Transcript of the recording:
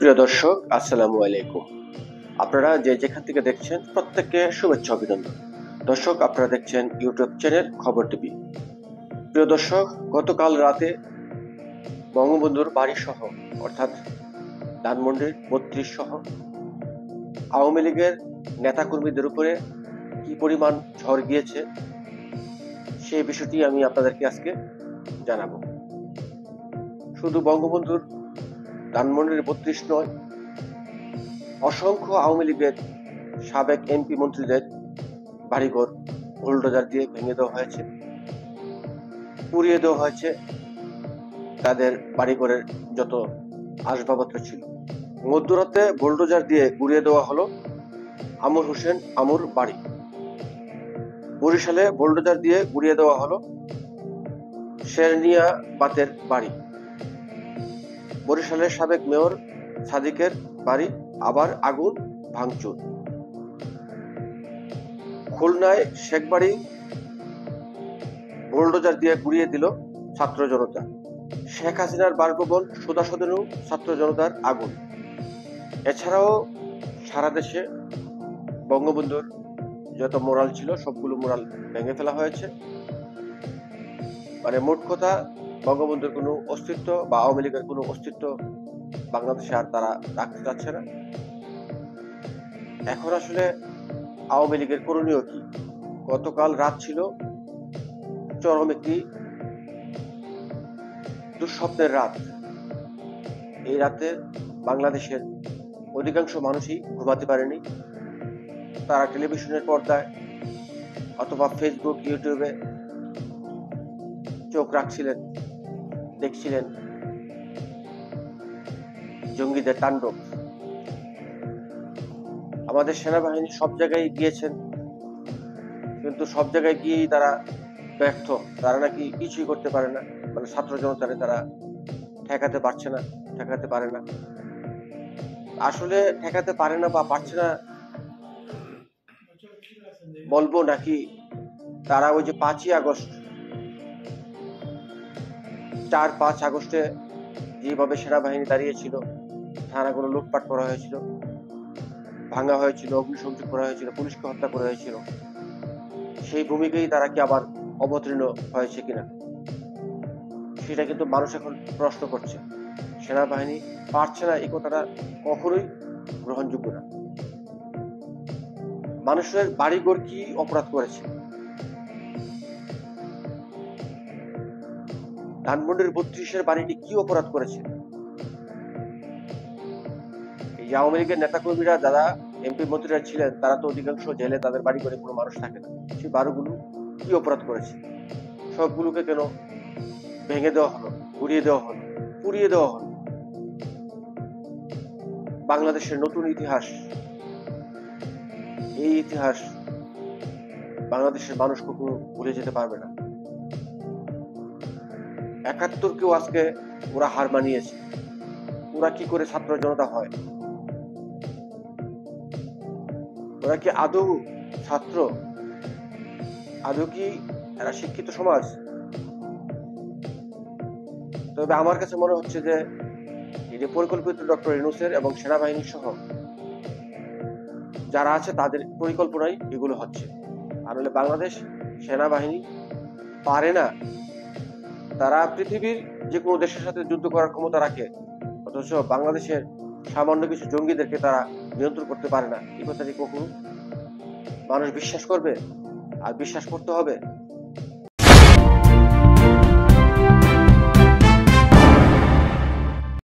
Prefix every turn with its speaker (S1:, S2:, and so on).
S1: প্রিয় দর্শক, আসসালামু আলাইকুম। আপনারা যেখান থেকে দেখছেন প্রত্যেককে শুভেচ্ছা অভিনন্দন। দর্শক, আপনারা দেখছেন ইউটিউব চ্যানেল খবর টিভি। প্রিয় দর্শক, গতকাল রাতে বঙ্গবন্ধুর বাড়ি সহ অর্থাৎ ধানমন্ডির ৩২ সহ আওয়ামী লীগের নেতাকর্মীদের উপরে কি পরিমাণ ঝড় গিয়েছে সেই বিষয়টি আমি আপনাদেরকে আজকে জানাবো। শুধু বঙ্গবন্ধুর ধানমন্ডির ৩২ নয়, অসংখ্য আওয়ামী লীগের সাবেক এমপি মন্ত্রীদের বাড়িঘর বুলডোজার দিয়ে ভেঙে দেওয়া হয়েছে, পুড়িয়ে দেওয়া হয়েছে তাদের বাড়িঘরের যত আসবাবপত্র ছিল। মধ্যরাতে বুলডোজার দিয়ে গুড়িয়ে দেওয়া হলো আমর হোসেন আমুর বাড়ি। বরিশালে বুলডোজার দিয়ে গুড়িয়ে দেওয়া হলো শেরনিয়া বাতের বাড়ি। বরিশালের সাবেক মেয়র সাদিকের বাড়ি আবার আগুন ভাঙচুর। খুলনায় শেখবাড়ি বুলডোজার দিয়ে গুড়িয়ে দিল ছাত্র জনতা। শেখ হাসিনার বাসভবন সুধা সদনেও ছাত্র জনতার আগুন। এছাড়াও সারা দেশে বঙ্গবন্ধুর যত মোরাল ছিল সবগুলো মোরাল ভেঙে ফেলা হয়েছে। মানে মোট কথা, বঙ্গবন্ধুর কোনো অস্তিত্ব বা আওয়ামী লীগের কোনো অস্তিত্ব বাংলাদেশে আর তারা রাখতে চাচ্ছে না। এখন আসলে আওয়ামী লীগের করণীয় কি? গতকাল রাত ছিল চরম একটি দুঃস্বপ্নের রাত। এই রাতে বাংলাদেশের অধিকাংশ মানুষই ঘুমাতে পারেনি। তারা টেলিভিশনের পর্দায় অথবা ফেসবুক, ইউটিউবে চোখ রাখছিলেন, দেখছিলেন জঙ্গিদের তাণ্ডব। আমাদের সেনাবাহিনী সব জায়গায় গিয়েছেন, কিন্তু সব জায়গায় গিয়েই তারা ব্যর্থ। তারা নাকি কিছুই করতে পারে না, মানে ছাত্র জনতারে তারা ঠেকাতে পারছে না, ঠেকাতে পারে না। আসলে ঠেকাতে পারে না বা পারছে না বলবো, নাকি তারা ওই যে 5ই আগস্ট 4-5 আগস্টে যেভাবে সেনাবাহিনী দাঁড়িয়েছিল, থানাগুলো লুটপাট করা হয়েছিল, ভাঙা হয়েছিল, অগ্নিসংযোগ করা হয়েছিল, পুলিশকে হত্যা করা হয়েছিল, সেই ভূমিকায় তারা কি আবার অবতীর্ণ হয়েছে কিনা সেটা কিন্তু মানুষ এখন প্রশ্ন করছে। সেনাবাহিনী পারছে না, এই কথাটা কখনোই গ্রহণযোগ্য না। মানুষের বাড়িঘর কি অপরাধ করেছে? ধানমন্ডির 32-এর বাড়িটি কি অপরাধ করেছে? এই আওয়ামী লীগের নেতাকর্মীরা যারা এমপি মন্ত্রীরা ছিলেন, তারা তো অধিকাংশ জেলে, তাদের বাড়ি করে কোনো মানুষ থাকে না। সেই বাড়িগুলো কি অপরাধ করেছে? সবগুলোকে কেন ভেঙে দেওয়া হলো, গুড়িয়ে দেওয়া হলো, পুড়িয়ে দেওয়া হলো? বাংলাদেশের নতুন ইতিহাস, এই ইতিহাস বাংলাদেশের মানুষ কখনো ভুলে যেতে পারবে না। 71কেও আজকে ওরা হার মানিয়েছে। ওরা কি করে ছাত্র জনতা হয়? ওরা কি আদৌ ছাত্র? আদৌ কি এরা শিক্ষিত সমাজ? তবে আমার কাছে মনে হচ্ছে যে এই যে পরিকল্পিত ডক্টর ইউনূসের এবং সেনাবাহিনী সহ যারা আছে তাদের পরিকল্পনায় এগুলো হচ্ছে। আর হলে বাংলাদেশ সেনাবাহিনী পারে না। তারা পৃথিবীর যে কোনো দেশের সাথে যুদ্ধ করার ক্ষমতা রাখে, অথচ বাংলাদেশের সামান্য কিছু জঙ্গিদেরকে তারা নিয়ন্ত্রণ করতে পারে না। এই কথাটি কখনো মানুষ বিশ্বাস করবে? আর বিশ্বাস করতে হবে?